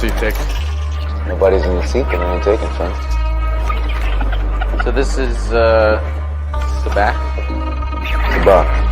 seat taken? Nobody's in the seat, but I ain't taking, friend. So this is, Sabacc? Sabacc.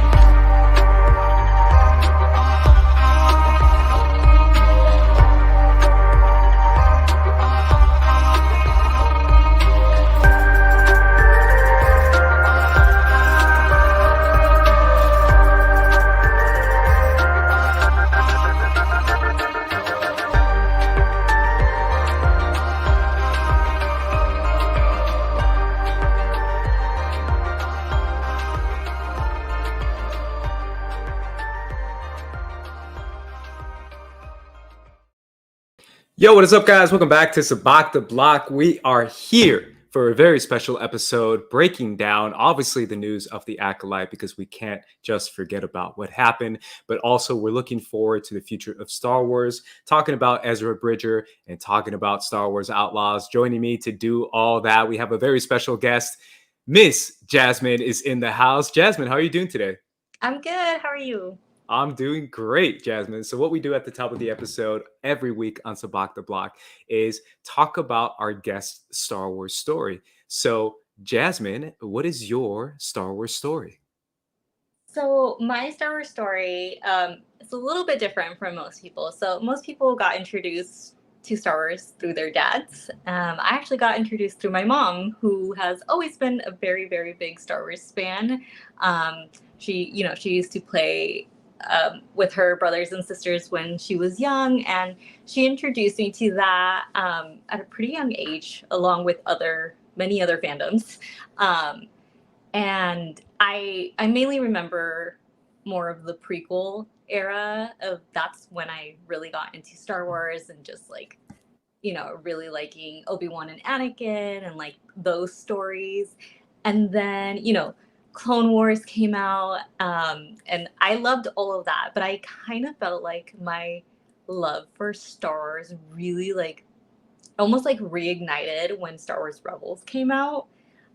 Yo, what is up, guys? Welcome back to Sabacc the Block. We are here for a very special episode breaking down, obviously, the news of the Acolyte, because we can't just forget about what happened, but also we're looking forward to the future of Star Wars, talking about EZRA Bridger and talking about Star Wars Outlaws. Joining me to do all that, we have a very special guest. Miss Jazmin is in the house. Jazmin, how are you doing today? I'm good. How are you? I'm doing great, Jazmin. So what we do at the top of the episode every week on Sabacc the Block is talk about our guest Star Wars story. So Jazmin, what is your Star Wars story? So my Star Wars story is a little bit different from most people. So most people got introduced to Star Wars through their dads. I actually got introduced through my mom, who has always been a very, very big Star Wars fan. She used to play with her brothers and sisters when she was young, and she introduced me to that at a pretty young age, along with many other fandoms. And I mainly remember more of the prequel era that's when I really got into Star Wars and just really liking Obi-Wan and Anakin and like those stories. And then, Clone Wars came out, and I loved all of that, but I kind of felt like my love for Star Wars really almost reignited when Star Wars Rebels came out.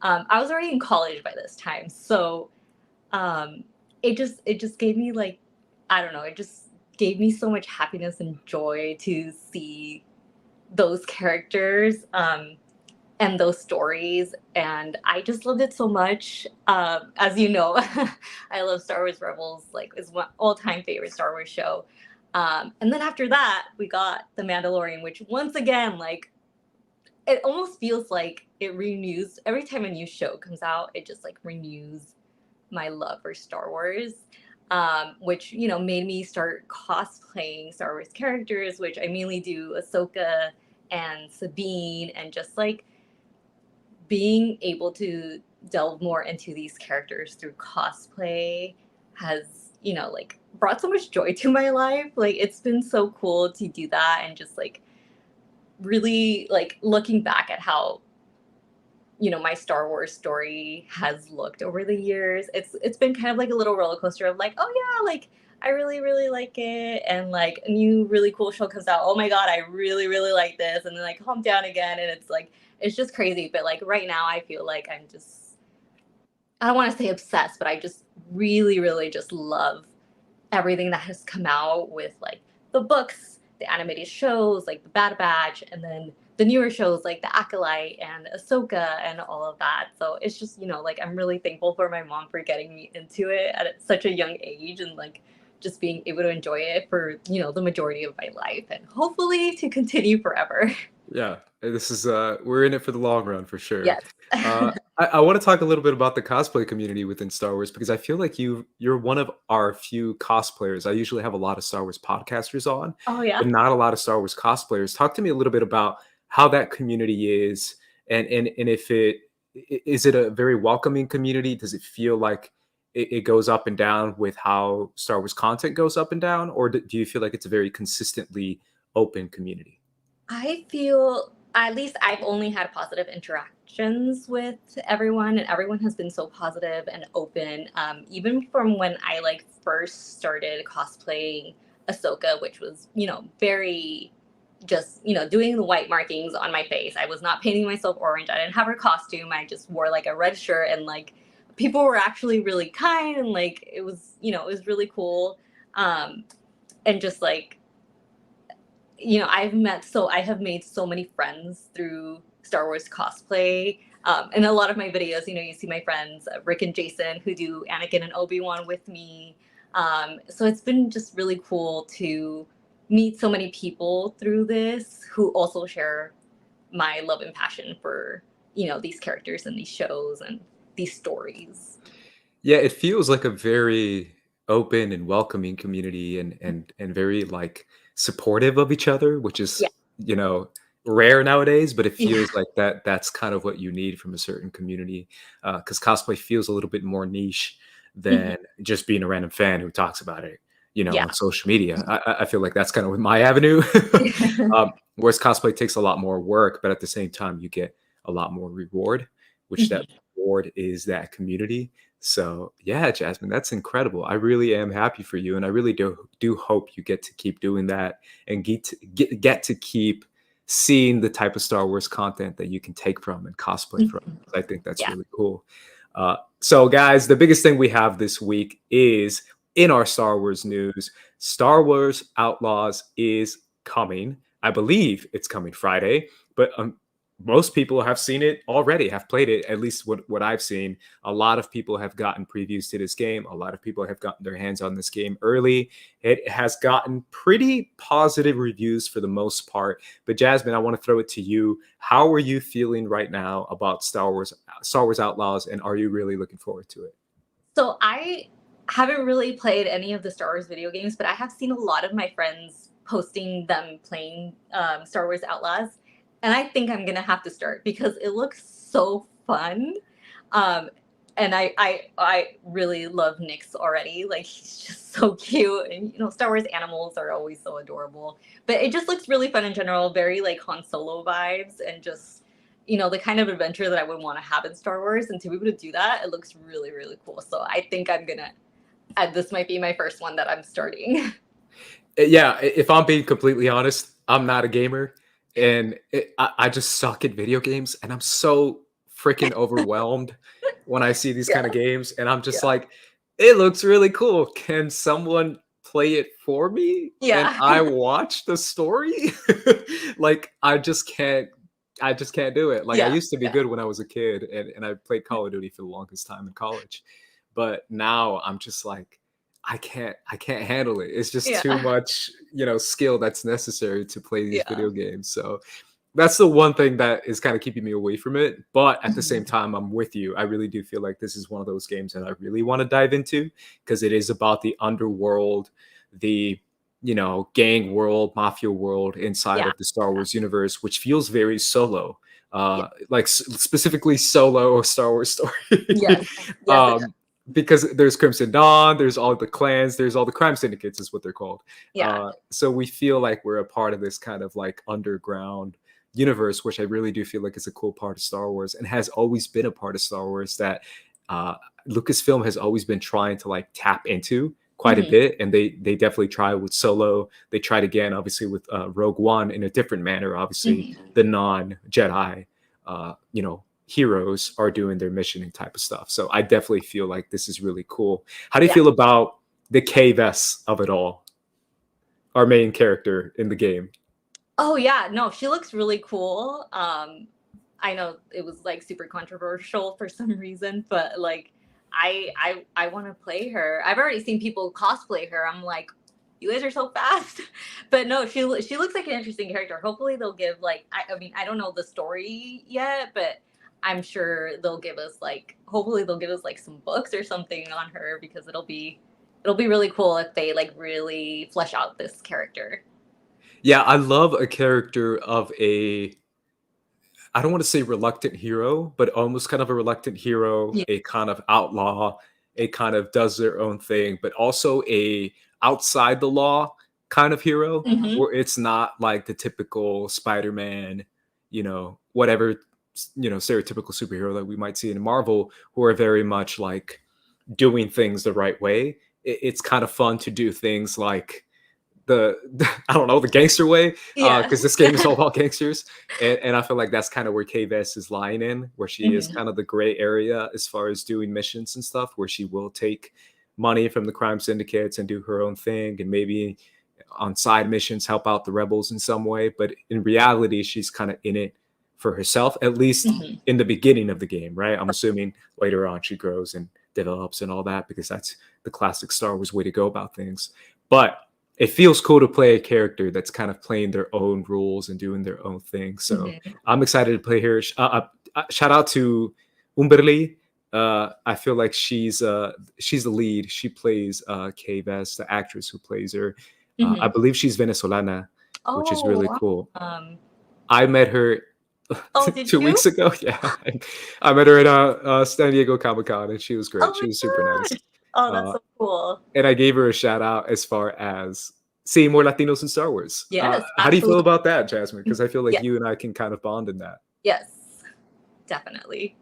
I was already in college by this time, so it just gave me it just gave me so much happiness and joy to see those characters and those stories, and I just loved it so much. As you know, I love Star Wars Rebels, is one all-time favorite Star Wars show. And then after that, we got The Mandalorian, which once again, it almost feels like it renews every time a new show comes out. It just renews my love for Star Wars, which made me start cosplaying Star Wars characters, which I mainly do Ahsoka and Sabine, and just being able to delve more into these characters through cosplay has, brought so much joy to my life. It's been so cool to do that, and just really looking back at how, my Star Wars story has looked over the years. It's been kind of a little roller coaster of oh yeah, I really, really like it, and a new really cool show comes out. Oh my God, I really, really like this, and then calm down again, and it's just crazy. But right now, I feel like I don't want to say obsessed, but I just really, really just love everything that has come out with the books, the animated shows, the Bad Batch, and then the newer shows like the Acolyte and Ahsoka and all of that. So it's just, I'm really thankful for my mom for getting me into it at such a young age, and just being able to enjoy it for, the majority of my life, and hopefully to continue forever. Yeah, this is we're in it for the long run for sure. Yes. I want to talk a little bit about the cosplay community within Star Wars, because I feel like you're one of our few cosplayers. I usually have a lot of Star Wars podcasters on, Oh yeah. but not a lot of Star Wars cosplayers. Talk to me a little bit about how that community is, and if is it a very welcoming community? Does it feel like it goes up and down with how Star Wars content goes up and down, or do you feel like it's a very consistently open community? I feel, at least I've only had positive interactions with everyone, and everyone has been so positive and open. Even from when I first started cosplaying Ahsoka, which was, very just, doing the white markings on my face. I was not painting myself orange. I didn't have her costume. I just wore a red shirt, and people were actually really kind, and it was, it was really cool. And just I have made so many friends through Star Wars cosplay. In a lot of my videos, you see my friends Rick and Jason who do Anakin and Obi-Wan with me. So it's been just really cool to meet so many people through this who also share my love and passion for, these characters and these shows and these stories. Yeah, it feels like a very open and welcoming community, and very like supportive of each other, which Yeah. is, rare nowadays, but it Yeah. feels like that's kind of what you need from a certain community. Because cosplay feels a little bit more niche than just being a random fan who talks about it, Yeah. on social media. I feel like that's kind of my avenue. Whereas cosplay takes a lot more work, but at the same time, you get a lot more reward, which that reward is that community. So yeah, Jazmin, that's incredible. I really am happy for you, and I really do hope you get to keep doing that and get to keep seeing the type of Star Wars content that you can take from and cosplay from. I think that's Yeah. really cool. So guys, the biggest thing we have this week is in our Star Wars news. Star Wars Outlaws is coming. I believe it's coming Friday, but most people have seen it already, have played it, at least what I've seen. A lot of people have gotten previews to this game. A lot of people have gotten their hands on this game early. It has gotten pretty positive reviews for the most part. But Jazmin, I want to throw it to you. How are you feeling right now about Star Wars Outlaws, and are you really looking forward to it? So I haven't really played any of the Star Wars video games, but I have seen a lot of my friends posting them playing Star Wars Outlaws. And I think I'm going to have to start because it looks so fun. And I really love Nyx already. Like, he's just so cute. And, Star Wars animals are always so adorable. But it just looks really fun in general, very like Han Solo vibes, and just, the kind of adventure that I would want to have in Star Wars. And to be able to do that, it looks really, really cool. So I think I'm going to, this might be my first one that I'm starting. Yeah, if I'm being completely honest, I'm not a gamer. And I just suck at video games, and I'm so freaking overwhelmed when I see these kind of games, and I'm just like, it looks really cool. Can someone play it for me? Yeah. And I watch the story? Like, I just can't do it. Like, I used to be good when I was a kid, and I played Call of Duty for the longest time in college. But now I'm just like, I can't handle it. It's just too much, skill that's necessary to play these video games. So that's the one thing that is kind of keeping me away from it. But at the same time, I'm with you. I really do feel like this is one of those games that I really want to dive into, because it is about the underworld, the gang world, mafia world inside of the Star Wars universe, which feels very Solo, like specifically Solo Star Wars story. Because there's Crimson Dawn, there's all the clans, there's all the crime syndicates is what they're called. So we feel like we're a part of this kind of like underground universe, which I really do feel like is a cool part of Star Wars, and has always been a part of Star Wars that Lucasfilm has always been trying to like tap into quite a bit. And they definitely try with Solo. They tried again, obviously, with Rogue One in a different manner. Obviously, the non-Jedi, heroes are doing their missioning type of stuff. So I definitely feel like this is really cool. How do you feel about the K-Vess of it all? Our main character in the game. Oh yeah, no, she looks really cool. I know it was like super controversial for some reason, but like I want to play her. I've already seen people cosplay her. I'm like, you guys are so fast. But no, she looks like an interesting character. Hopefully they'll give like I mean, I don't know the story yet, but I'm sure hopefully they'll give us like some books or something on her, because it'll be really cool if they like really flesh out this character. Yeah, I love a character of I don't want to say reluctant hero, but almost kind of a reluctant hero, a kind of outlaw, a kind of does their own thing, but also a outside the law kind of hero, where it's not like the typical Spider-Man, whatever, stereotypical superhero that we might see in Marvel, who are very much like doing things the right way. It's kind of fun to do things like the I don't know, the gangster way, because this game is all about gangsters, and I feel like that's kind of where K-Vess is lying in, where she is kind of the gray area as far as doing missions and stuff, where she will take money from the crime syndicates and do her own thing, and maybe on side missions, help out the rebels in some way. But in reality, she's kind of in it for herself, at least in the beginning of the game, right? I'm assuming later on she grows and develops and all that, because that's the classic Star Wars way to go about things. But it feels cool to play a character that's kind of playing their own rules and doing their own thing. So I'm excited to play her. Shout out to Umberly. I feel like she's the lead. She plays Kay Vess, the actress who plays her. I believe she's Venezolana, which is really cool. I met her 2 weeks ago. Yeah, I met her at San Diego Comic-Con, and she was great. She was super nice. Oh, that's so cool. And I gave her a shout out as far as seeing more Latinos in Star Wars. Yes, how do you feel about that, Jazmin? Because I feel like you and I can kind of bond in that. Yes, definitely.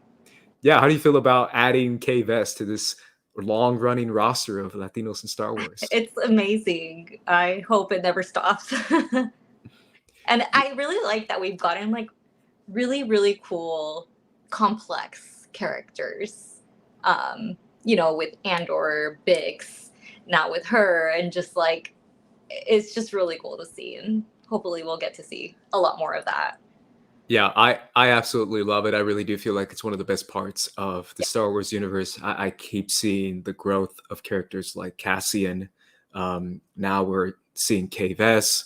Yeah, how do you feel about adding Kay Vess to this long-running roster of Latinos in Star Wars? It's amazing. I hope it never stops. And I really like that we've gotten like really, really cool, complex characters. With Andor, Bix, now with her, and just like, it's just really cool to see, and hopefully we'll get to see a lot more of that. Yeah, I absolutely love it. I really do feel like it's one of the best parts of the Star Wars universe. I keep seeing the growth of characters like Cassian. Now we're seeing Kay Vess.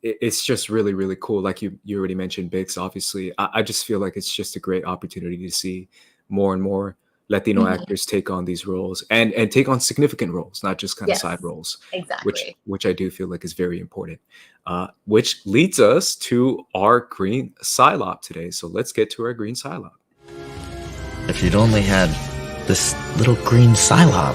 It's just really, really cool. Like you already mentioned Bix, obviously. I just feel like it's just a great opportunity to see more and more Latino actors take on these roles and take on significant roles, not just kind of side roles. Exactly. Which I do feel like is very important. Which leads us to our green Psylop today. So let's get to our green Psylop. If you'd only had this little green Psylop.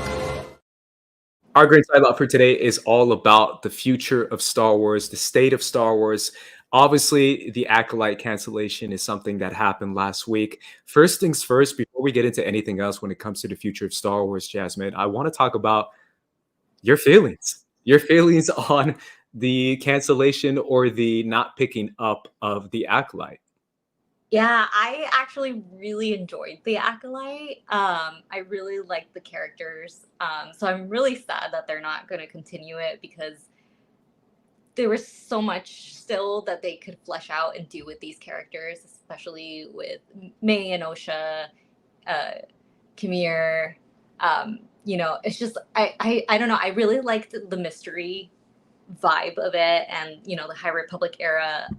Our green Psylop for today is all about the future of Star Wars, the state of Star Wars. Obviously, the Acolyte cancellation is something that happened last week. First things first, before we get into anything else when it comes to the future of Star Wars, Jazmin, I want to talk about your feelings on the cancellation or the not picking up of the Acolyte. Yeah, I actually really enjoyed the Acolyte. I really liked the characters. So I'm really sad that they're not going to continue it, because there was so much still that they could flesh out and do with these characters, especially with May and Osha, Kamir. It's just, I don't know. I really liked the mystery vibe of it, and, the High Republic era.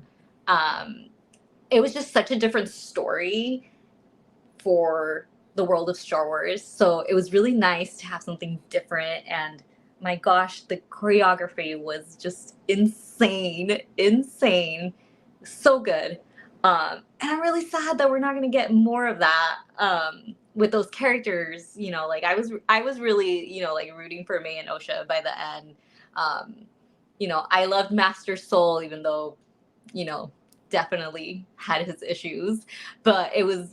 It was just such a different story for the world of Star Wars. So it was really nice to have something different. And my gosh, the choreography was just insane, so good. And I'm really sad that we're not going to get more of that with those characters. I was really, rooting for May and Osha by the end. I loved Master Soul, even though, definitely had his issues, but it was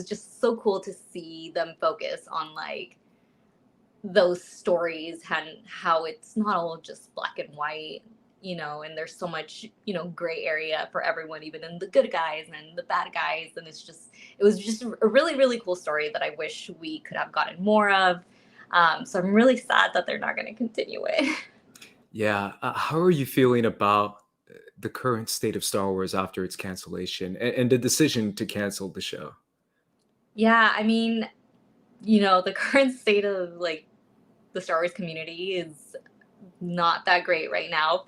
just so cool to see them focus on like those stories and how it's not all just black and white, and there's so much, gray area for everyone, even in the good guys and the bad guys. And it was just a really, really cool story that I wish we could have gotten more of. So I'm really sad that they're not going to continue it. Yeah. How are you feeling about the current state of Star Wars after its cancellation and the decision to cancel the show? Yeah, I mean, the current state of like the Star Wars community is not that great right now.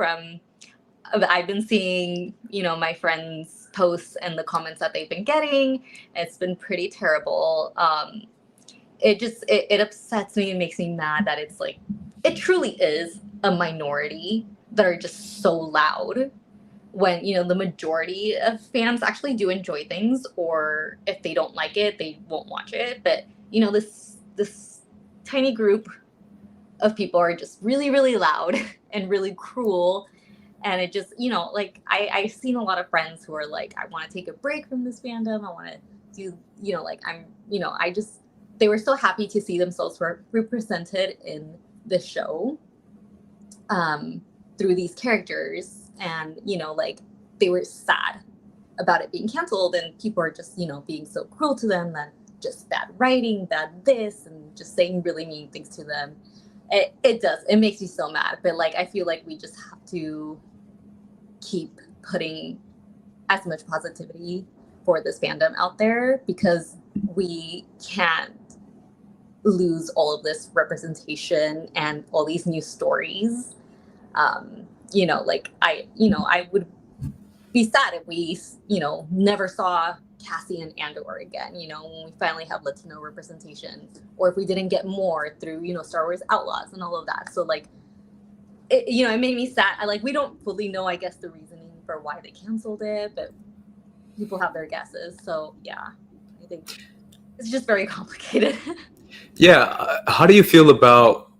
I've been seeing, my friends' posts and the comments that they've been getting. It's been pretty terrible. It upsets me and makes me mad that it's like, it truly is a minority that are just so loud, when the majority of fans actually do enjoy things, or if they don't like it, they won't watch it. But this tiny group of people are just really, really loud and really cruel. And it just, I've seen a lot of friends who are like, I want to take a break from this fandom. I want to do, they were so happy to see themselves represented in the show through these characters. And, they were sad about it being canceled, and people are just, being so cruel to them, and just bad writing, bad this, and just saying really mean things to them. It does. It makes me so mad. But like, I feel like we just have to keep putting as much positivity for this fandom out there, because we can't lose all of this representation and all these new stories. Like I would be sad if we, never saw Cassian and Andor again, when we finally have Latino representation, or if we didn't get more through, Star Wars Outlaws and all of that. So like, it made me sad. We don't fully know, I guess, the reasoning for why they canceled it, but people have their guesses. So yeah, I think it's just very complicated. Yeah. How do you feel about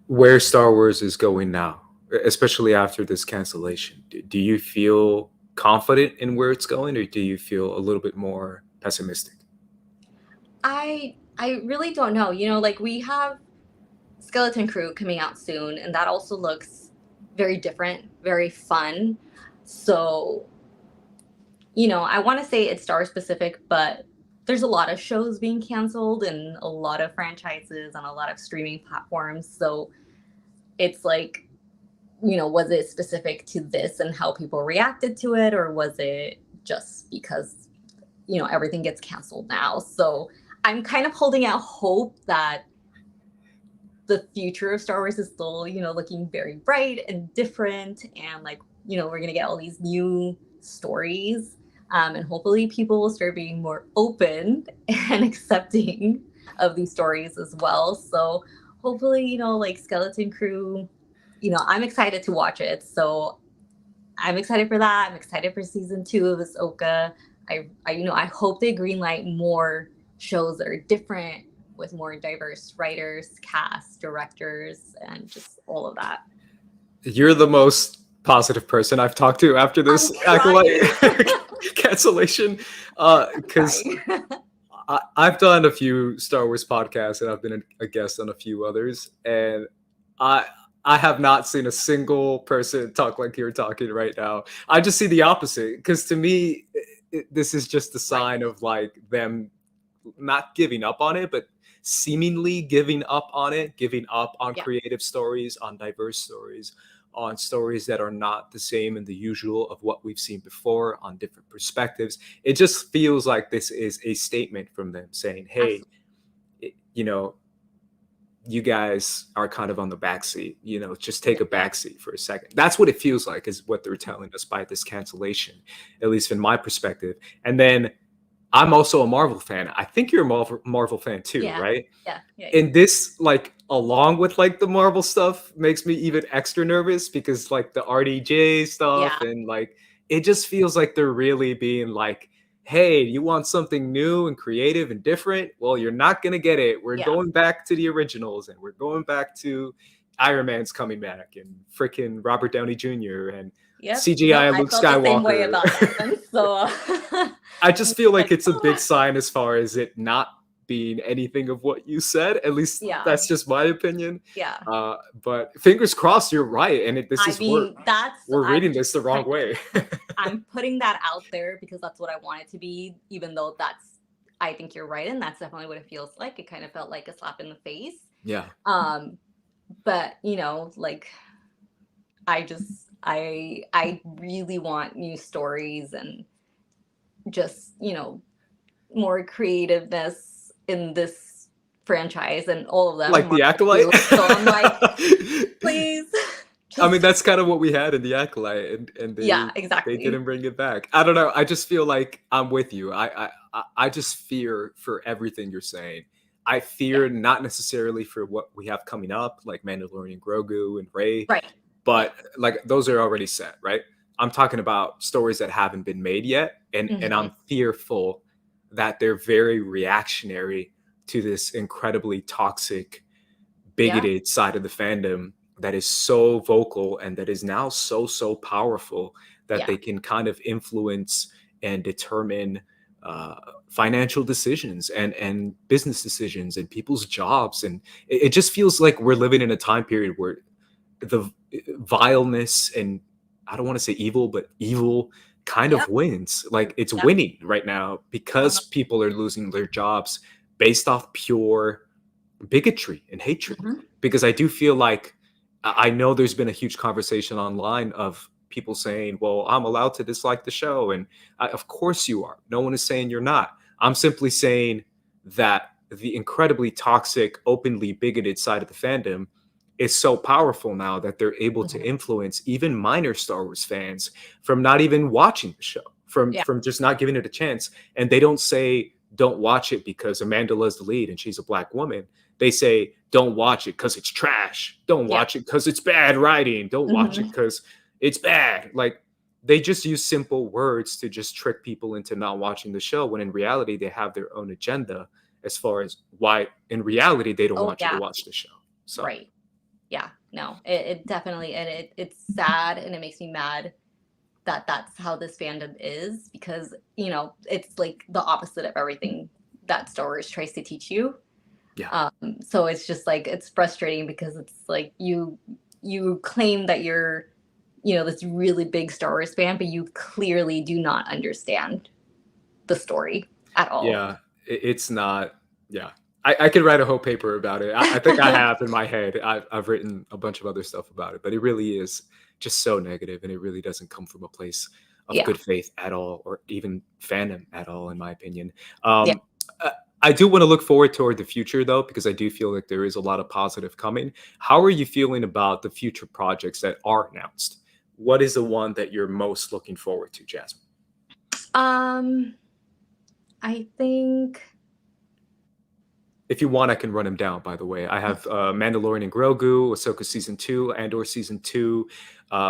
where Star Wars is going now, especially after this cancellation? Do you feel confident in where it's going, or do you feel a little bit more pessimistic? I really don't know. We have Skeleton Crew coming out soon, and that also looks very different, very fun. So, I want to say it's Star specific, but there's a lot of shows being canceled and a lot of franchises and a lot of streaming platforms. So it's like, was it specific to this and how people reacted to it, or was it just because, everything gets canceled now? So I'm kind of holding out hope that the future of Star Wars is still, looking very bright and different. And we're going to get all these new stories. And hopefully people will start being more open and accepting of these stories as well. So hopefully, Skeleton Crew, I'm excited to watch it. So I'm excited for that. I'm excited for season 2 of Ahsoka. I hope they greenlight more shows that are different, with more diverse writers, cast, directors, and just all of that. You're the most positive person I've talked to after this Acolyte cancellation, because I've done a few Star Wars podcasts and I've been a guest on a few others, and I have not seen a single person talk like you're talking right now. I just see the opposite, because to me, this is just a sign of them not giving up on it, but seemingly giving up on it, giving up on creative stories, on diverse stories, on stories that are not the same and the usual of what we've seen before, on different perspectives. It just feels like this is a statement from them saying, hey, you guys are kind of on the backseat, just take a backseat for a second. That's what it feels like, is what they're telling us by this cancellation, at least from my perspective. And then I'm also a Marvel fan. I think you're a Marvel fan too, right? Yeah. And this, along with the Marvel stuff, makes me even extra nervous, because the RDJ stuff and it just feels like they're really being hey, you want something new and creative and different? Well, you're not going to get it. We're going back to the originals, and we're going back to Iron Man's coming back, and freaking Robert Downey Jr. and CGI Luke Skywalker. The same way about that one, so I just feel like it's a big sign as far as it not being anything of what you said. At least that's just my opinion. Yeah. But fingers crossed you're right, and we're reading this the wrong way. I'm putting that out there because that's what I want it to be, even though I think you're right, and that's definitely what it feels like. It kind of felt like a slap in the face. Yeah. But I really want new stories and just, more creativeness in this franchise and all of them. Like the Acolyte? So I'm please. I mean, that's kind of what we had in the Acolyte, and they, exactly. They didn't bring it back. I don't know. I just feel like I'm with you. I just fear for everything you're saying. I fear not necessarily for what we have coming up, like Mandalorian Grogu and Rey. Right. But those are already set, right? I'm talking about stories that haven't been made yet. And I'm fearful that they're very reactionary to this incredibly toxic, bigoted side of the fandom that is so vocal and that is now so powerful that they can kind of influence and determine financial decisions and business decisions and people's jobs. And it just feels like we're living in a time period where the vileness, and I don't want to say evil, but evil kind of wins. It's winning right now because people are losing their jobs based off pure bigotry and hatred, because I do feel like I know there's been a huge conversation online of people saying, well, I'm allowed to dislike the show. And of course you are. No one is saying you're not. I'm simply saying that the incredibly toxic, openly bigoted side of the fandom is so powerful now that they're able to influence even minor Star Wars fans from not even watching the show, from just not giving it a chance. And they don't say, don't watch it because Amanda Le's the lead and she's a Black woman. They say, don't watch it because it's trash. Don't watch it because it's bad writing. Don't watch it because it's bad. Like, they just use simple words to just trick people into not watching the show, when in reality, they have their own agenda as far as why, in reality, they don't want you to watch the show. So. Right. Yeah, no, it definitely, and it's sad, and it makes me mad that that's how this fandom is, because, you know, it's like the opposite of everything that Star Wars tries to teach you. Yeah. So it's just like, it's frustrating because it's like you claim that you're, you know, this really big Star Wars fan, but you clearly do not understand the story at all. Yeah, it's not. Yeah, I could write a whole paper about it. I think I have in my head. I've written a bunch of other stuff about it, but it really is just so negative, and it really doesn't come from a place of good faith at all, or even fandom at all, in my opinion. I do want to look forward toward the future, though, because I do feel like there is a lot of positive coming. How are you feeling about the future projects that are announced? What is the one that you're most looking forward to, Jazmin? I think, if you want, I can run them down, by the way. I have Mandalorian and Grogu, Ahsoka Season 2, Andor Season 2.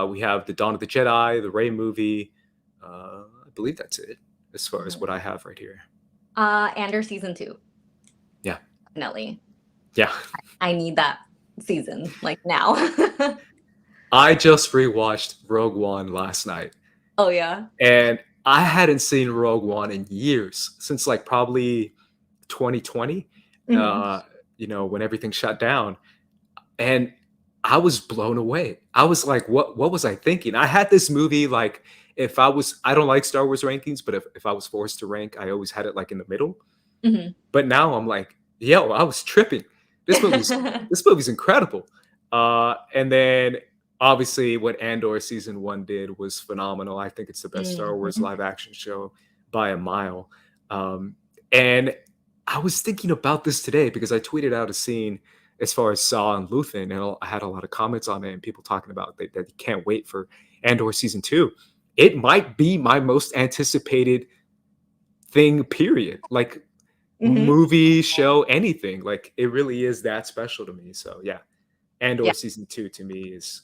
We have The Dawn of the Jedi, the Rey movie. I believe that's it, as far as what I have right here. Andor Season 2. Yeah. Definitely. Yeah. I need that season, like, now. I just rewatched Rogue One last night. Oh, yeah? And I hadn't seen Rogue One in years, since like probably 2020, you know, when everything shut down. And I was blown away. I was like, what was I thinking? I had this movie, like, I don't like Star Wars rankings, but if I was forced to rank, I always had it like in the middle. But now I'm like, yo, I was tripping. This movie's incredible. And then obviously what Andor Season 1 did was phenomenal. I think it's the best Star Wars live action show by a mile. And I was thinking about this today because I tweeted out a scene as far as Saw and Luthen, and I had a lot of comments on it and people talking about that you can't wait for Andor Season 2. It might be my most anticipated thing, period. Like, movie, show, anything. Like, it really is that special to me. So yeah, Andor Season 2 to me is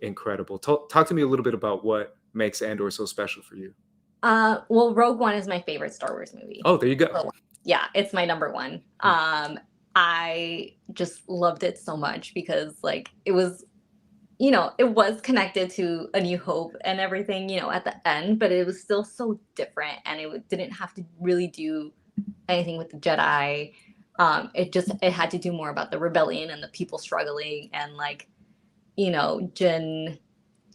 incredible. Talk to me a little bit about what makes Andor so special for you. Well, Rogue One is my favorite Star Wars movie. Oh, there you go. So, yeah, it's my number one. I just loved it so much because, like, it was, you know, it was connected to A New Hope and everything, you know, at the end, but it was still so different, and it didn't have to really do anything with the Jedi. It had to do more about the rebellion and the people struggling, and, like, you know, Jyn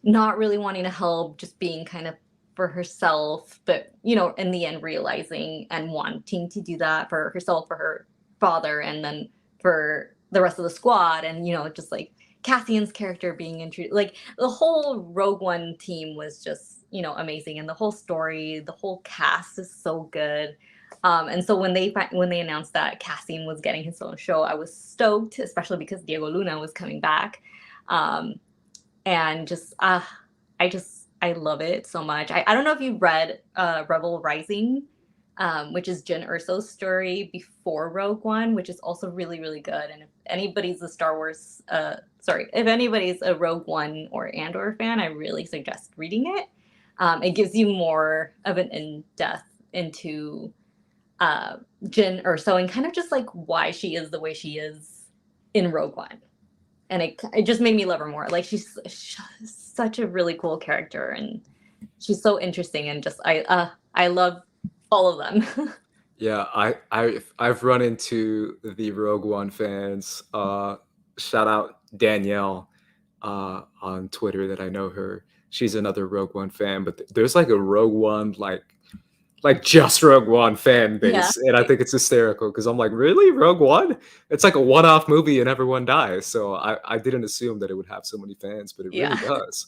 not really wanting to help, just being kind of for herself, but, you know, in the end realizing and wanting to do that for herself, for her father, and then for the rest of the squad. And, you know, just like Cassian's character being introduced, like, the whole Rogue One team was just, you know, amazing, and the whole story, the whole cast is so good. And so when they announced that Cassian was getting his own show, I was stoked, especially because Diego Luna was coming back. And just I love it so much. I don't know if you read Rebel Rising, which is Jyn Erso's story before Rogue One, which is also really, really good. And if anybody's if anybody's a Rogue One or Andor fan, I really suggest reading it. It gives you more of an in-depth into Jyn Erso and kind of just like why she is the way she is in Rogue One. And it just made me love her more. Like, she's such a really cool character, and she's so interesting, and just I love all of them. Yeah, I've run into the Rogue One fans. Shout out Danielle on Twitter, that I know her. She's another Rogue One fan, but there's like a Rogue One like like just Rogue One fan Yeah. base, and I think it's hysterical because I'm like, really, Rogue One? It's like a one-off movie and everyone dies. So I didn't assume that it would have so many fans, but it really Yeah. does.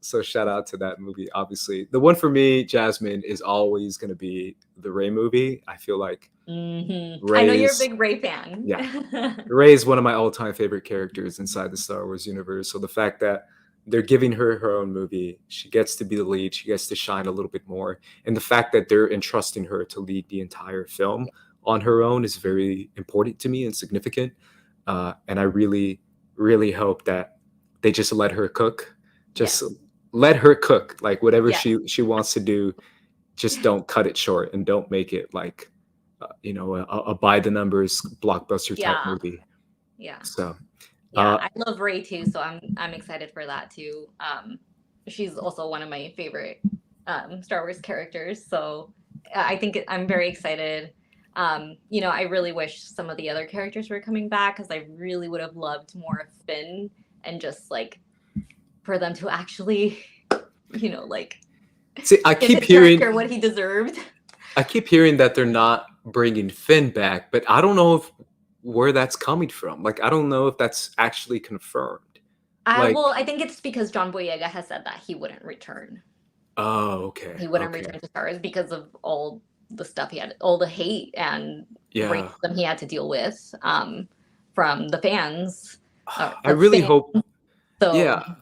So shout out to that movie. Obviously, the one for me, Jazmin, is always going to be the Rey movie. I feel like I know you're a big Rey fan. Yeah. Rey is one of my all-time favorite characters inside the Star Wars universe. So the fact that they're giving her her own movie, she gets to be the lead, she gets to shine a little bit more, and the fact that they're entrusting her to lead the entire film on her own is very important to me and significant. And I really, really hope that they just let her cook. Just let her cook, like whatever she wants to do. Just don't cut it short and don't make it like a by the numbers blockbuster type movie. Yeah. So I love Rey too, so I'm excited for that too. She's also one of my favorite Star Wars characters, so I think I'm very excited. I really wish some of the other characters were coming back because I really would have loved more of Finn and just like for them to actually, like see, I keep hearing what he deserved. I keep hearing that they're not bringing Finn back, but I don't know where that's coming from. Like, I don't know if that's actually confirmed. Well, I think it's because John Boyega has said that he wouldn't return. Oh, okay. He wouldn't return to Star Wars because of all the stuff he had, all the hate and racism he had to deal with from the fans. I really hope. So, yeah,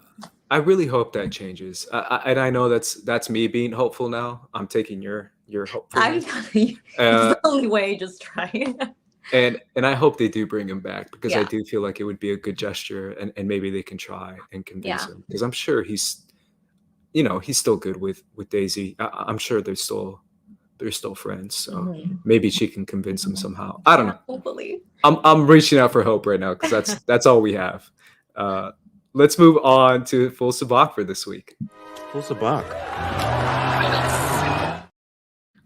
I really hope that changes. And I know that's me being hopeful now. I'm taking your hope. I'm telling you, it's the only way. Just try it. And I hope they do bring him back because I do feel like it would be a good gesture, and maybe they can try and convince him because I'm sure he's still good with Daisy. I'm sure they're still friends, so maybe she can convince him somehow. I don't know. Hopefully, I'm reaching out for hope right now because that's all we have. Let's move on to full Sabacc for this week. Full Sabacc.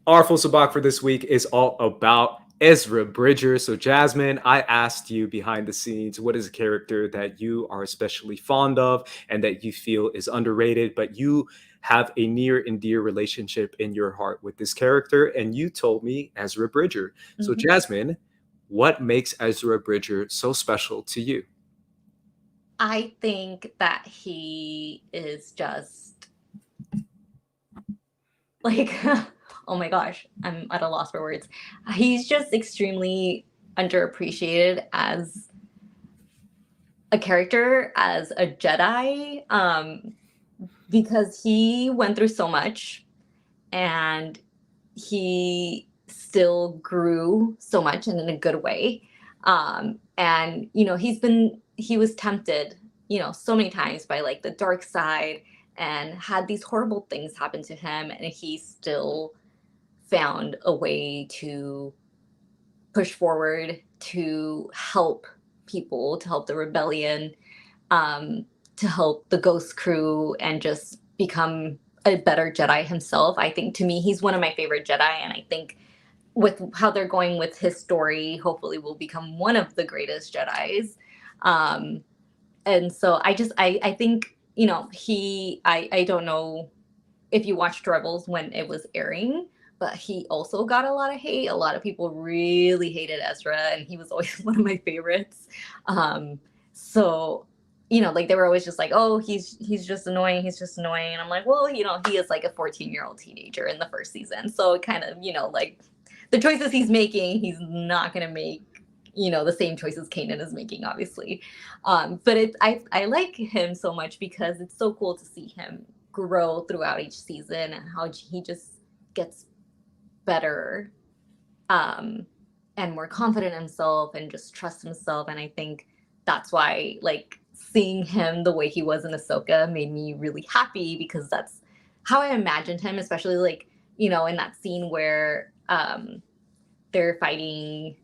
Our full Sabacc for this week is all about EZRA Bridger. So Jazmin, I asked you behind the scenes, what is a character that you are especially fond of and that you feel is underrated, but you have a near and dear relationship in your heart with this character? And you told me EZRA Bridger. So Jazmin, what makes EZRA Bridger so special to you? I think that he is just like, oh my gosh, I'm at a loss for words. He's just extremely underappreciated as a character, as a Jedi, because he went through so much and he still grew so much and in a good way. And, he was tempted, so many times by like the dark side and had these horrible things happen to him. And he still found a way to push forward, to help people, to help the rebellion, to help the Ghost Crew and just become a better Jedi himself. I think to me, he's one of my favorite Jedi. And I think with how they're going with his story, hopefully will become one of the greatest Jedis. And so I think, I don't know if you watched Rebels when it was airing, but he also got a lot of hate. A lot of people really hated Ezra, and he was always one of my favorites. So, they were always just like, oh, he's just annoying. He's just annoying. And I'm like, well, he is like a 14-year-old teenager in the first season. So it kind of, like the choices he's making, he's not going to make, the same choices Kanan is making, obviously. But I like him so much because it's so cool to see him grow throughout each season and how he just gets better and more confident in himself and just trusts himself. And I think that's why, like, seeing him the way he was in Ahsoka made me really happy because that's how I imagined him, especially like, in that scene where they're fighting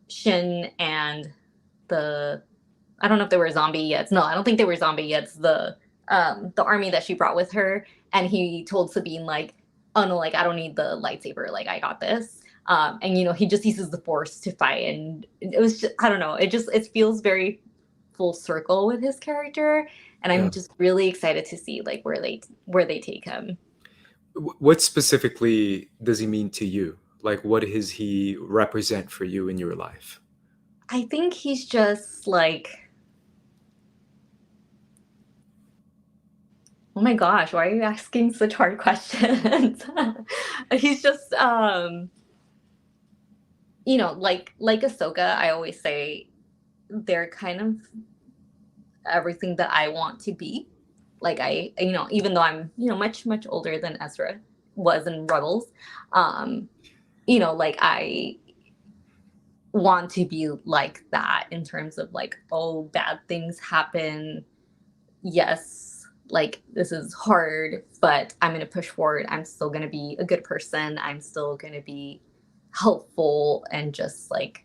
Shin and I don't know if they were zombie yet. No, I don't think they were zombie yet. The army that she brought with her, and he told Sabine like, "Oh no, like I don't need the lightsaber. Like I got this." And he just uses the Force to fight, and it was just, I don't know. It feels very full circle with his character, and I'm just really excited to see like where they take him. What specifically does he mean to you? Like, what does he represent for you in your life? I think he's just like, oh my gosh, why are you asking such hard questions? He's just, you know, like Ahsoka, I always say they're kind of everything that I want to be. Like you know, even though I'm, you know, much older than Ezra was in Rebels, you know, like I want to be like that in terms of like, oh, bad things happen. Yes, like this is hard, but I'm going to push forward. I'm still going to be a good person. I'm still going to be helpful and just like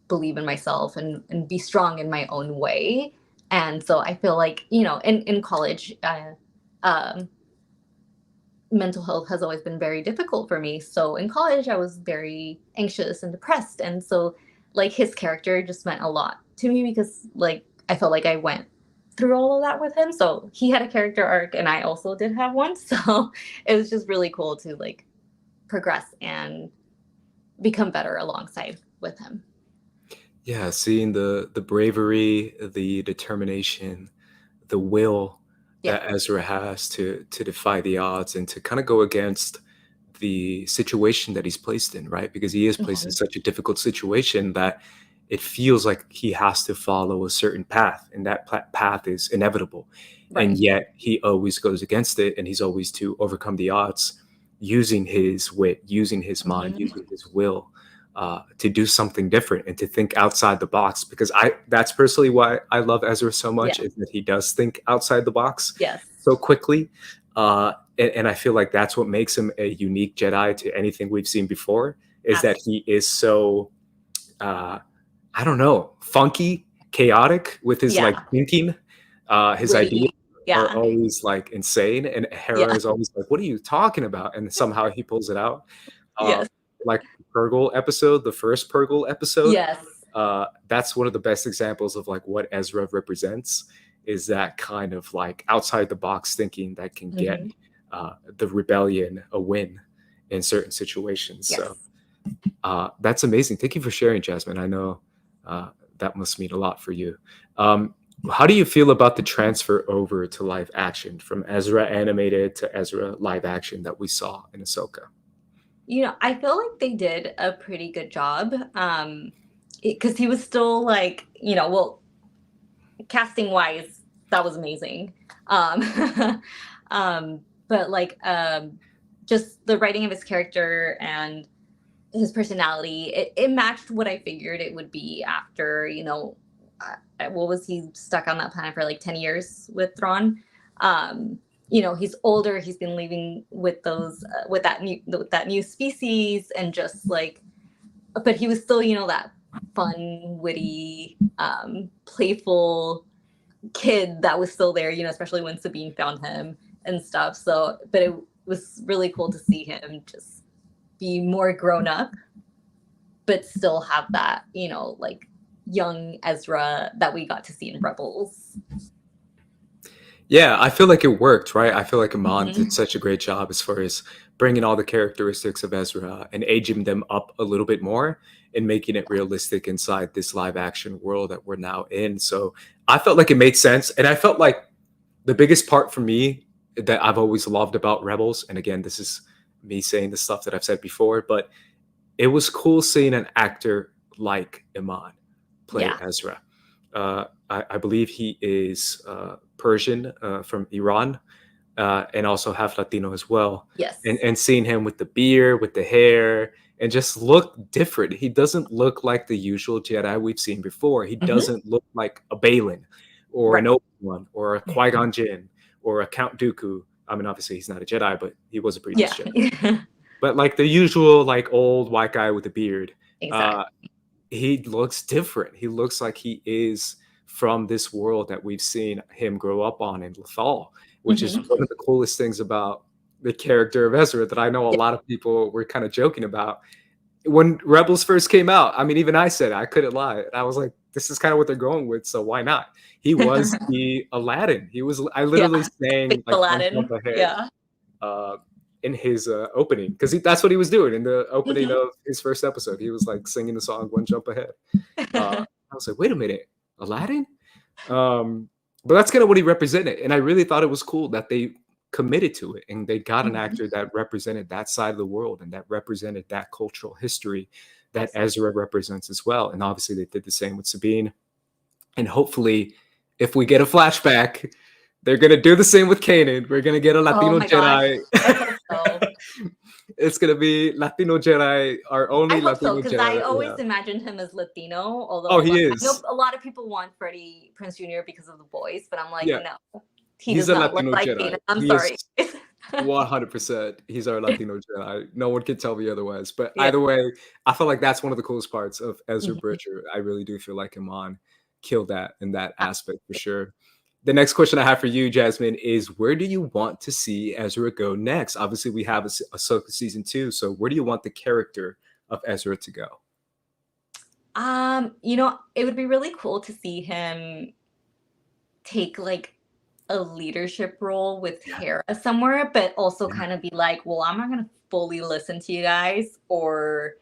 believe in myself and be strong in my own way. And so I feel like, you know, in college, mental health has always been very difficult for me. So in college, I was very anxious and depressed. And so like his character just meant a lot to me because like I felt like I went through all of that with him. So he had a character arc and I also did have one. So it was just really cool to like progress and become better alongside with him. Yeah, seeing the bravery, the determination, the will Yeah. that Ezra has to defy the odds and to kind of go against the situation that he's placed in, right? Because he is placed in such a difficult situation that it feels like he has to follow a certain path, and that path is inevitable. Right. And yet he always goes against it, and he's always to overcome the odds using his wit, using his mind, using his will. To do something different and to think outside the box, because that's personally why I love Ezra so much, is that he does think outside the box so quickly. And I feel like that's what makes him a unique Jedi to anything we've seen before, is that he is so, I don't know, funky, chaotic with his like thinking. His ideas are always like insane. And Hera is always like, what are you talking about? And somehow he pulls it out. Like Purgle episode, the first Purgle episode. That's one of the best examples of like what Ezra represents, is that kind of like outside the box thinking that can get the rebellion a win in certain situations. So that's amazing. Thank you for sharing, Jazmin. I know that must mean a lot for you. How do you feel about the transfer over to live action from Ezra animated to Ezra live action that we saw in Ahsoka? You know, I feel like they did a pretty good job, because he was still like, you know, well, casting wise, that was amazing. But like, just the writing of his character and his personality, it matched what I figured it would be after, you know, what was he stuck on that planet for like 10 years with Thrawn? You know, he's older, he's been living with those with that new species, and just like, but he was still, you know, that fun, witty, playful kid that was still there, you know, especially when Sabine found him and stuff. So but it was really cool to see him just be more grown up but still have that, you know, like young Ezra that we got to see in Rebels. Yeah, I feel like it worked, right? I feel like Amon did such a great job as far as bringing all the characteristics of Ezra and aging them up a little bit more and making it realistic inside this live action world that we're now in. So I felt like it made sense. And I felt like the biggest part for me that I've always loved about Rebels, and again, this is me saying the stuff that I've said before, but it was cool seeing an actor like Iman play Ezra. I believe he is Persian from Iran, and also half Latino as well. Yes. And seeing him with the beard, with the hair, and just look different. He doesn't look like the usual Jedi we've seen before. He doesn't look like a Balin or an Obi-Wan or a Qui-Gon Jinn or a Count Dooku. I mean, obviously he's not a Jedi, but he was a previous Jedi. But like the usual, like old white guy with a beard. Exactly. He looks different. He looks like he is from this world that we've seen him grow up on in Lothal, which is one of the coolest things about the character of Ezra that I know a lot of people were kind of joking about. When Rebels first came out, I mean, even I said, I couldn't lie. I was like, this is kind of what they're going with, so why not? He was the Aladdin. He was, I literally sang like Aladdin. in his opening, because that's what he was doing in the opening of his first episode. He was like singing the song "One Jump Ahead." I was like, wait a minute, Aladdin. But that's kind of what he represented, and I really thought it was cool that they committed to it and they got an actor that represented that side of the world and that represented that cultural history that Ezra represents as well. And obviously they did the same with Sabine, and hopefully if we get a flashback, they're gonna do the same with Kanan. We're gonna get a Latino Jedi. It's gonna be Latino Jedi, our only I hope Latino so, because Jedi. I always imagined him as Latino. Although Oh, he I is. know a lot of people want Freddie Prinze Jr. because of the voice, but I'm like, Yeah. no, he He's does a not Latino look like Jedi. Kanan. I'm He sorry. 100%. He's our Latino Jedi. No one can tell me otherwise. But Yeah. either way, I feel like that's one of the coolest parts of Ezra Mhm. Bridger. I really do feel like Iman killed that in that aspect for sure. The next question I have for you, Jazmin, is where do you want to see Ezra go next? Obviously, we have Ahsoka season 2. So where do you want the character of Ezra to go? It would be really cool to see him take like a leadership role with Hera somewhere, but also kind of be like, well, I'm not gonna fully listen to you guys or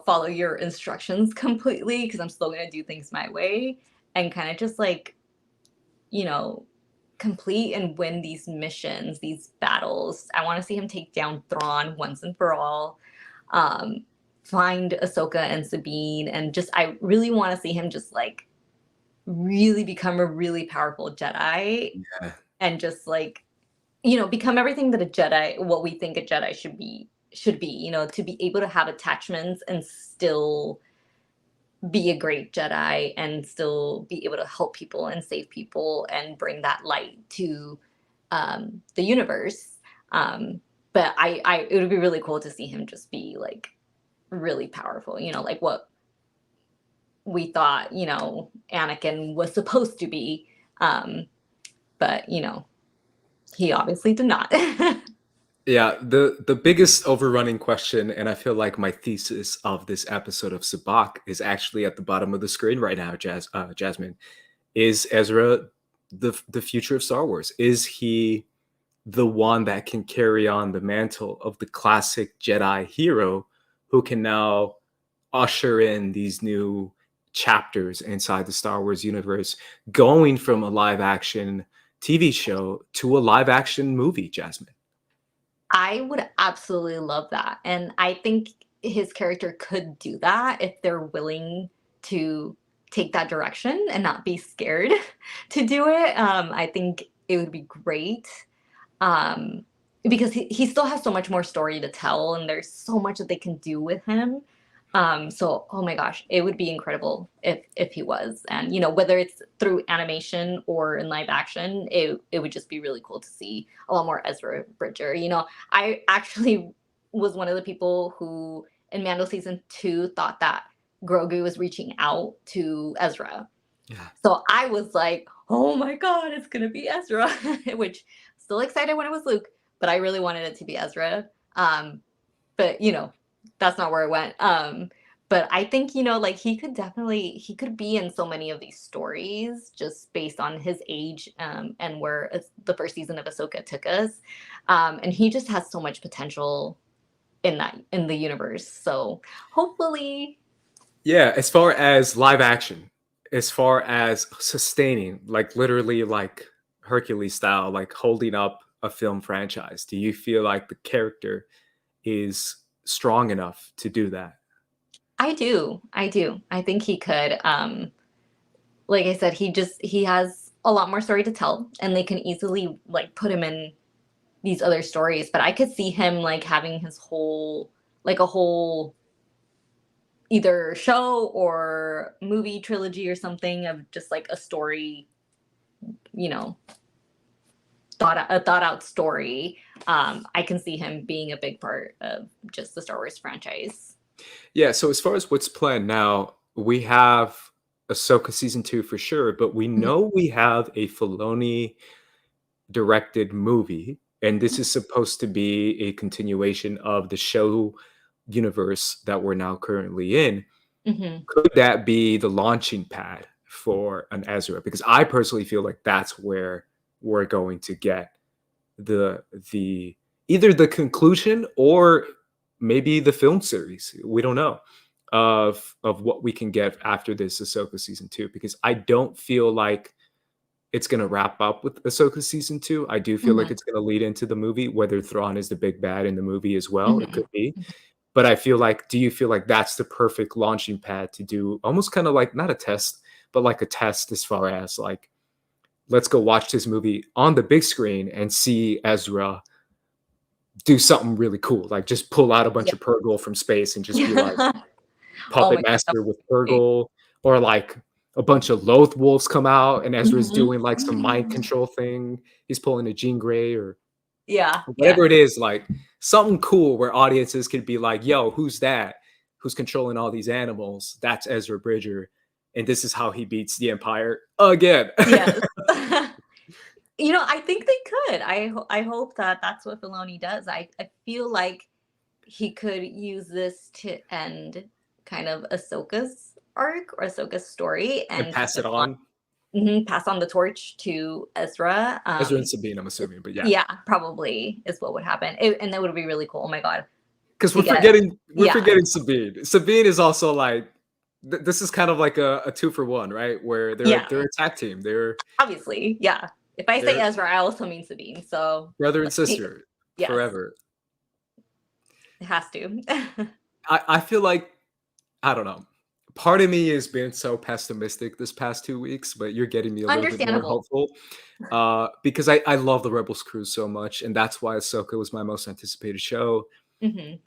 follow your instructions completely, because I'm still gonna do things my way, and kind of just like complete and win these missions, these battles. I want to see him take down Thrawn once and for all. Find Ahsoka and Sabine, and I really want to see him just like really become a really powerful Jedi, and just like become everything that a Jedi, what we think a Jedi should be, to be able to have attachments and still be a great Jedi and still be able to help people and save people and bring that light to the universe. But it would be really cool to see him just be like really powerful, like what we thought, Anakin was supposed to be. But, he obviously did not. Yeah, the biggest overrunning question, and I feel like my thesis of this episode of Sabacc is actually at the bottom of the screen right now, Jazmin. Is Ezra the future of Star Wars? Is he the one that can carry on the mantle of the classic Jedi hero who can now usher in these new chapters inside the Star Wars universe, going from a live action TV show to a live action movie, Jazmin? I would absolutely love that. And I think his character could do that if they're willing to take that direction and not be scared to do it. I think it would be great. Because he still has so much more story to tell, and there's so much that they can do with him. So, oh my gosh, it would be incredible if he was. And, whether it's through animation or in live action, it would just be really cool to see a lot more Ezra Bridger. I actually was one of the people who in Mando season 2 thought that Grogu was reaching out to Ezra. Yeah. So I was like, oh my God, it's going to be Ezra, which still excited when it was Luke, but I really wanted it to be Ezra. But, that's not where it went. But I think, like he could be in so many of these stories just based on his age and where the first season of Ahsoka took us. And he just has so much potential in the universe. So hopefully. Yeah, as far as live action, as far as sustaining, like literally like Hercules style, like holding up a film franchise, do you feel like the character is strong enough to do that? I do. I think he could. Like I said, he has a lot more story to tell, and they can easily like put him in these other stories. But I could see him like having his whole either show or movie trilogy or something of just like a story, thought out story. I can see him being a big part of just the Star Wars franchise. Yeah, so as far as what's planned now, we have Ahsoka season 2 for sure, but we know we have a Filoni directed movie, and this is supposed to be a continuation of the show universe that we're now currently in. Could that be the launching pad for an Ezra? Because I personally feel like that's where we're going to get the either the conclusion or maybe the film series. We don't know of what we can get after this Ahsoka season 2, because I don't feel like it's going to wrap up with Ahsoka season 2. I do feel like it's going to lead into the movie, whether Thrawn is the big bad in the movie as well. It could be. But I feel like, do you feel like that's the perfect launching pad to do almost kind of like, not a test, but like a test as far as like, let's go watch this movie on the big screen and see Ezra do something really cool. Like just pull out a bunch of Purgle from space and just be like puppet master with Purgle, or like a bunch of Loth wolves come out and Ezra's doing like some mind control thing. He's pulling a Jean Grey or whatever it is, like something cool where audiences could be like, yo, who's that? Who's controlling all these animals? That's Ezra Bridger. And this is how he beats the Empire again. Yes. You know, I think they could. I hope that that's what Filoni does. I feel like he could use this to end kind of Ahsoka's arc or Ahsoka's story and pass it on. Pass on the torch to Ezra. Ezra and Sabine, I'm assuming, but yeah, probably is what would happen, and that would be really cool. Oh my god, because we're forgetting Sabine. Sabine is also like, this is kind of like a 2-for-1, right? Where they're a tag team. They're obviously, yeah. If I say Ezra, I also mean Sabine. So brother and sister forever. It has to. I feel like, I don't know. Part of me has been so pessimistic this past 2 weeks, but you're getting me a little bit more hopeful. Because I love the Rebels crew so much, and that's why Ahsoka was my most anticipated show.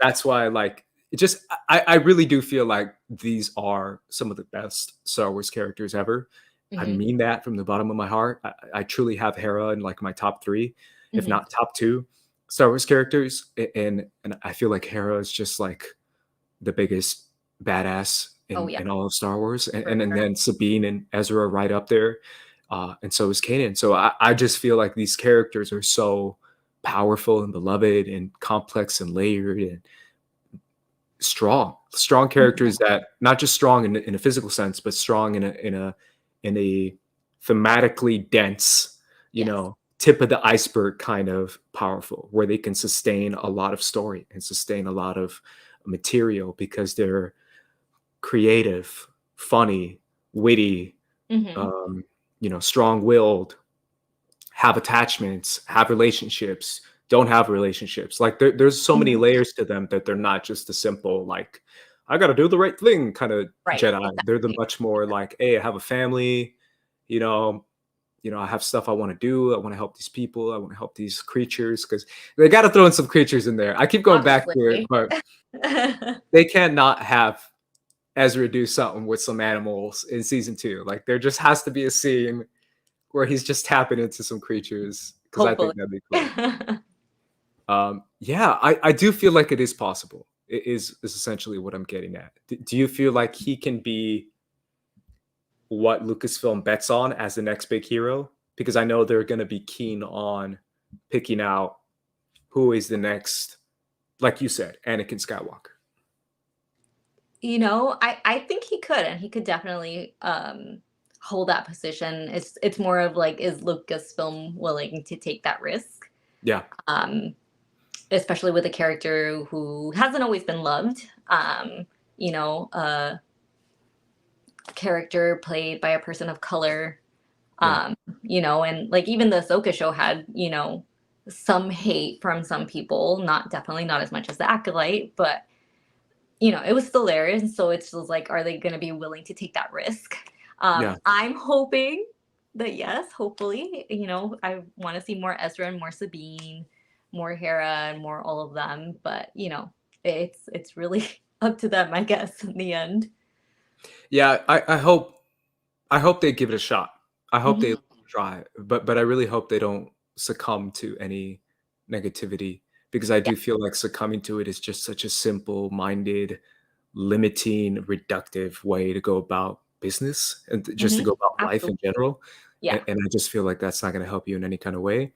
That's why, like, it just, I really do feel like these are some of the best Star Wars characters ever. I mean that from the bottom of my heart. I truly have Hera in like my top 3, if not top 2 Star Wars characters. And I feel like Hera is just like the biggest badass in all of Star Wars. And then Sabine and Ezra are right up there. And so is Kanan. So I just feel like these characters are so powerful and beloved and complex and layered and strong characters that not just strong in a physical sense, but strong in a thematically dense, you know, tip of the iceberg kind of powerful, where they can sustain a lot of story and sustain a lot of material because they're creative, funny, witty, you know, strong-willed, have attachments, have relationships, don't have relationships. Like there's so many layers to them that they're not just a simple like, I got to do the right thing kind of Jedi. Exactly. They're the much more like, hey, I have a family, you know, I have stuff I want to do. I want to help these people. I want to help these creatures, because they got to throw in some creatures in there. I keep going back to it, but they cannot have Ezra do something with some animals in season 2. Like there just has to be a scene where he's just tapping into some creatures, because I think that'd be cool. Yeah, I do feel like it is possible. It is essentially what I'm getting at. Do you feel like he can be what Lucasfilm bets on as the next big hero? Because I know they're going to be keen on picking out who is the next, like you said, Anakin Skywalker. You know, I think he could, and he could definitely hold that position. It's more of like, is Lucasfilm willing to take that risk? Yeah. Especially with a character who hasn't always been loved. You know, character played by a person of color. You know, and like even the Ahsoka show had, you know, some hate from some people, definitely not as much as the Acolyte, but you know, it was still there. And so it's just like, are they going to be willing to take that risk? I'm hoping that yes, hopefully, you know, I want to see more Ezra and more Sabine, more Hera and more all of them. But, you know, it's really up to them, I guess, in the end. Yeah, I hope they give it a shot. I hope they try, but I really hope they don't succumb to any negativity, because I do feel like succumbing to it is just such a simple-minded, limiting, reductive way to go about business and just to go about life in general. And I just feel like that's not going to help you in any kind of way.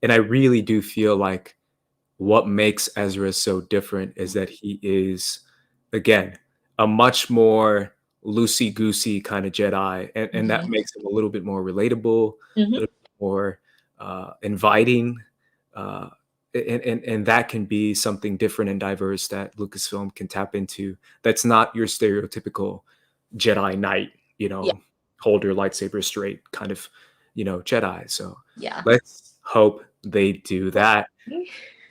And I really do feel like what makes Ezra so different is that he is, again, a much more loosey-goosey kind of Jedi, and that makes him a little bit more relatable, a little bit more inviting, and that can be something different and diverse that Lucasfilm can tap into. That's not your stereotypical Jedi Knight, Yeah. hold your lightsaber straight kind of, Jedi. So Yeah. let's hope they do that.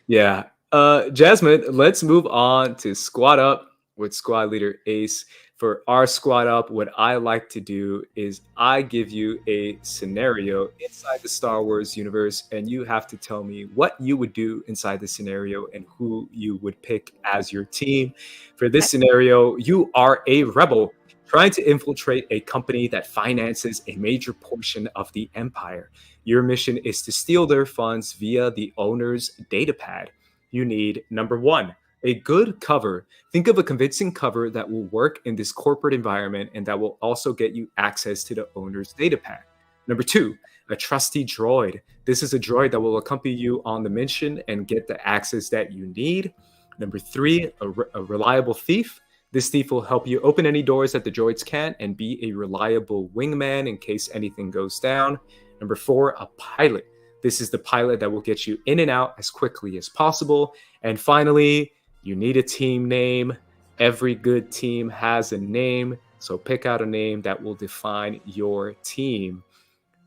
Yeah. Jazmin, let's move on to Squad Up with Squad Leader Ace. For our Squad Up, what I like to do is I give you a scenario inside the Star Wars universe, and you have to tell me what you would do inside the scenario and who you would pick as your team. For this scenario, you are a rebel trying to infiltrate a company that finances a major portion of the empire. Your mission is to steal their funds via the owner's datapad. You need, number one, a good cover. Think of a convincing cover that will work in this corporate environment and that will also get you access to the owner's datapad. Number two, a trusty droid. This is a droid that will accompany you on the mission and get the access that you need. Number three, a reliable thief. This thief will help you open any doors that the droids can't and be a reliable wingman in case anything goes down. Number four, a pilot. This is the pilot that will get you in and out as quickly as possible. And finally, you need a team name. Every good team has a name, so pick out a name that will define your team.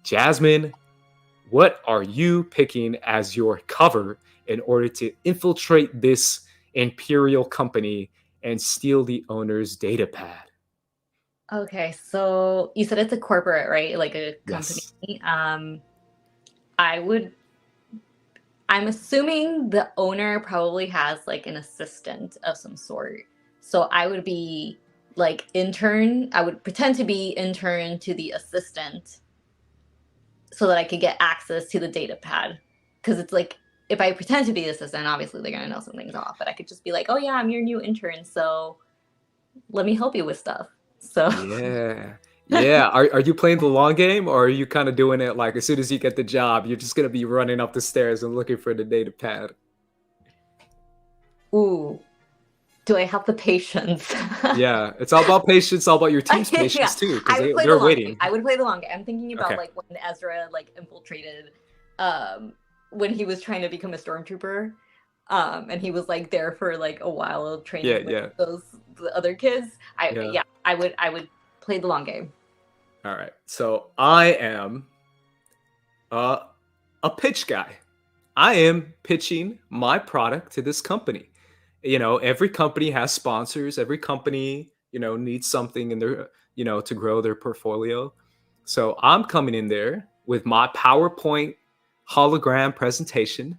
Jazmin, what are you picking as your cover in order to infiltrate this imperial company and steal the owner's datapad? Okay, so you said it's a corporate, right? Like a Yes. company. I'm assuming the owner probably has like an assistant of some sort. So I would be like intern. I would pretend to be intern to the assistant so that I could get access to the data pad. Because it's like, if I pretend to be the assistant, obviously they're going to know something's off. But I could just be like, oh yeah, I'm your new intern. So let me help you with stuff. So Yeah. Yeah. Are you playing the long game, or are you kind of doing it like as soon as you get the job, you're just going to be running up the stairs and looking for the data pad? ooh, do I have the patience? Yeah. It's all about patience, all about your team's Yeah, patience too, because I would play the they're long game. waiting. I would play the long game. I'm thinking about Okay. like when Ezra like infiltrated, when he was trying to become a stormtrooper, and he was like there for like a while training with the other kids. I would play the long game. All right. So I am a pitch guy. I am pitching my product to this company. Every company has sponsors. Every company, needs something in their, to grow their portfolio. So I'm coming in there with my PowerPoint hologram presentation.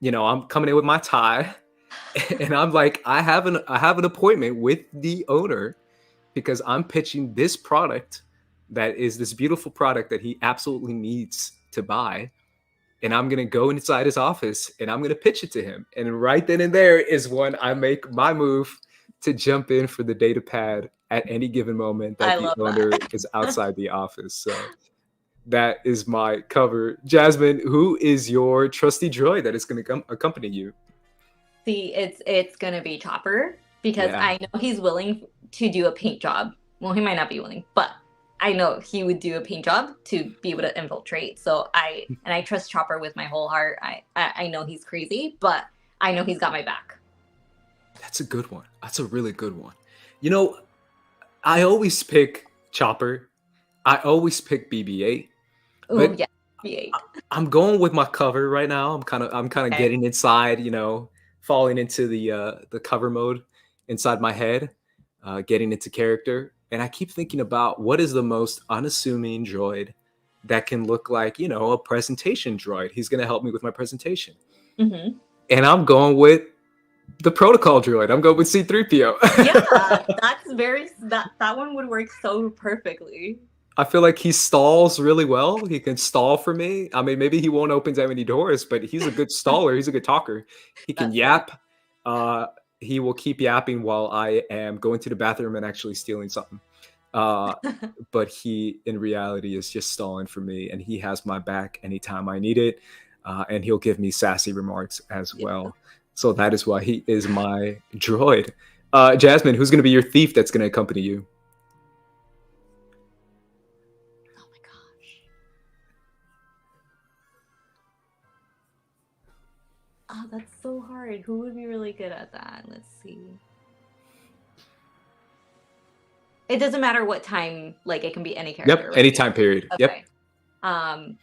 I'm coming in with my tie, and I'm like, I have an appointment with the owner because I'm pitching this product that is this beautiful product that he absolutely needs to buy. And I'm going to go inside his office and I'm going to pitch it to him. And right then and there is when I make my move to jump in for the data pad at any given moment that the owner is outside the office. So that is my cover. Jazmin, who is your trusty droid that is going to accompany you? See, it's going to be Chopper because I know he's willing to do a paint job. Well, he might not be willing, but I know he would do a paint job to be able to infiltrate. So I trust Chopper with my whole heart. I know he's crazy, but I know he's got my back. That's a good one. That's a really good one. I always pick Chopper. I always pick BB-8. Oh yeah, BB-8. I'm going with my cover right now. I'm kind of getting inside, falling into the cover mode inside my head, getting into character. And I keep thinking about what is the most unassuming droid that can look like, a presentation droid. He's going to help me with my presentation. Mm-hmm. And I'm going with the protocol droid. I'm going with C-3PO. Yeah, that one would work so perfectly. I feel like he stalls really well. He can stall for me. I mean, maybe he won't open that many doors, but he's a good staller. He's a good talker. He can yap. He will keep yapping while I am going to the bathroom and actually stealing something. But he, in reality, is just stalling for me, and he has my back anytime I need it. And he'll give me sassy remarks as well. So that is why he is my droid. Jazmin, who's going to be your thief that's going to accompany you? Oh my gosh. that's so hard. Who would be really good at that? Let's see. It doesn't matter what time, like it can be any character. Yep, right? any time period. Okay. Yep.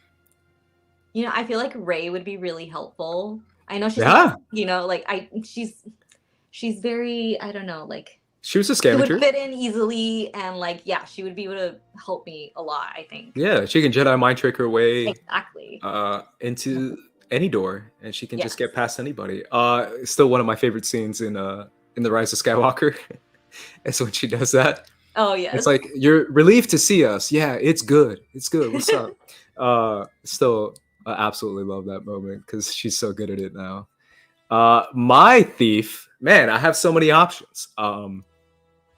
You know, I feel like Rey would be really helpful. I know she's Yeah. not, you know, like she's very, I don't know, like She was a she scavenger. would fit in easily, and like, yeah, she would be able to help me a lot, I think. Yeah, she can Jedi mind trick her way Exactly. into any door, and she can just Yes. get past anybody. Still one of my favorite scenes in The Rise of Skywalker. Is when she does that. Oh yes. It's like, you're relieved to see us. Yeah, it's good. It's good. What's up? Still, I absolutely love that moment because she's so good at it now. My thief, man, I have so many options.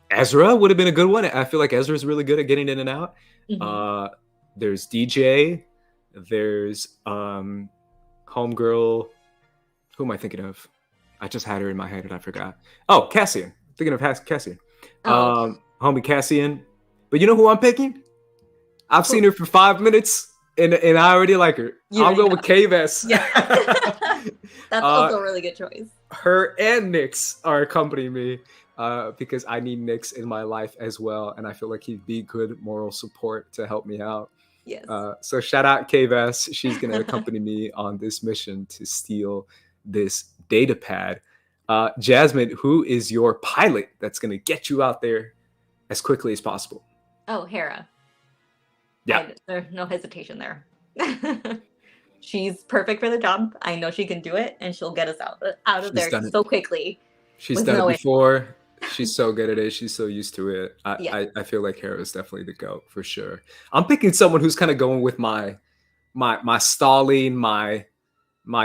Ezra would have been a good one. I feel like Ezra's really good at getting in and out. Mhm. There's DJ. There's homegirl. Who am I thinking of? I just had her in my head and I forgot. Oh, Cassian. Thinking of Cassian. Oh. Homie Cassian. But you know who I'm picking? I've seen her for 5 minutes and I already like her. You I'm already going with K-Vess. Yeah. That's also a really good choice. Her and Nyx are accompanying me because I need Nyx in my life as well. And I feel like he'd be good moral support to help me out. Yes. So shout out K-Vess. She's going to accompany me on this mission to steal this data pad. Jazmin, who is your pilot that's going to get you out there as quickly as possible? Oh, Hera. Yeah. There's no hesitation there. She's perfect for the job. I know she can do it, and she'll get us out of She's there done it. so quickly. She's with done no it before. She's so good at it. She's so used to it. Yeah. I feel like Hera is definitely the GOAT for sure. I'm picking someone who's kind of going with my stalling, my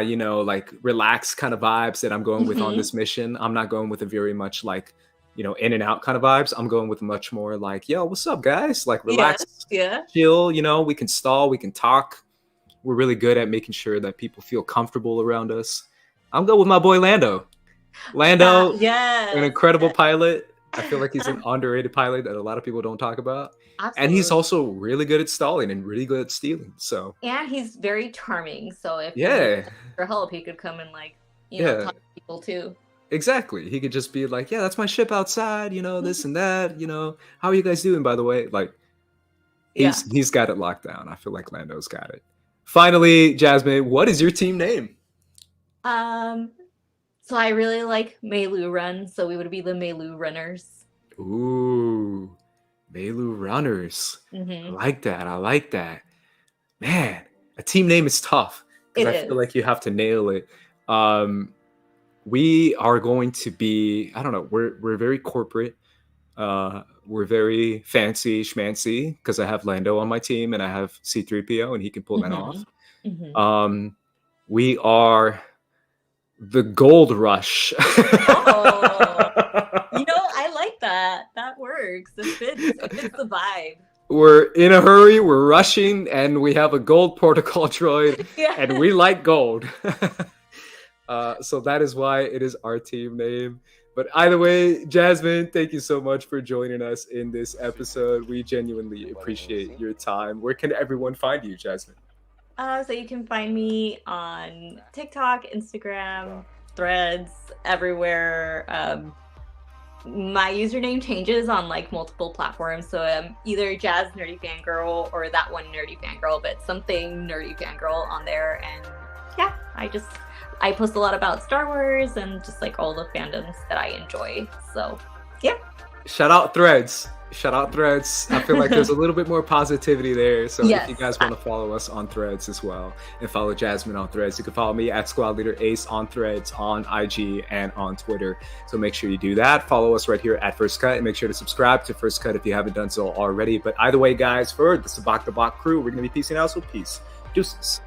you know, like relaxed kind of vibes that I'm going with on this mission. I'm not going with a very much like, you know, in and out kind of vibes. I'm going with much more like, yo, what's up, guys? Like relax, Yeah. chill, you know, we can stall, we can talk. We're really good at making sure that people feel comfortable around us. I'm going with my boy Lando. Lando, Yeah. an incredible pilot. I feel like he's an underrated pilot that a lot of people don't talk about. Absolutely. And he's also really good at stalling and really good at stealing. So And he's very charming. So if yeah, for help, he could come and like, you know, Yeah. talk to people too. exactly. He could just be like, yeah, that's my ship outside, you know, this and that, you know, how are you guys doing, by the way? Like, he's got it locked down. I feel like Lando's got it. Finally, Jazmin, what is your team name? So I really like Melu Run, so we would be the Melu Runners. Ooh, Melu Runners. I like that. I like that. Man, a team name is tough. It I feel is. like you have to nail it. We are going to be, I don't know, we're very corporate. We're very fancy schmancy because I have Lando on my team and I have C-3PO and he can pull that off. We are the Gold Rush. Oh, you know, I like that. That works. It fits the vibe. We're in a hurry, we're rushing, and we have a gold protocol droid, Yeah. and we like gold. So that is why it is our team name. But either way, Jazmin, thank you so much for joining us in this episode. We genuinely appreciate your time. Where can everyone find you, Jazmin? So you can find me on TikTok, Instagram, Threads, everywhere. My username changes on like multiple platforms, so I'm either Jazz Nerdy Fangirl or that one Nerdy Fangirl, but something Nerdy Fangirl on there. And yeah, I post a lot about Star Wars and just like all the fandoms that I enjoy. So yeah. Shout out Threads. Shout out Threads. I feel like there's a little bit more positivity there. So Yes. if you guys want to follow us on Threads as well and follow Jazmin on Threads, you can follow me at Squad Leader Ace on Threads, on IG, and on Twitter. So make sure you do that. Follow us right here at First Cut and make sure to subscribe to First Cut if you haven't done so already. But either way, guys, for the Sabacc the Block crew, we're going to be peacing out. So peace. Deuces.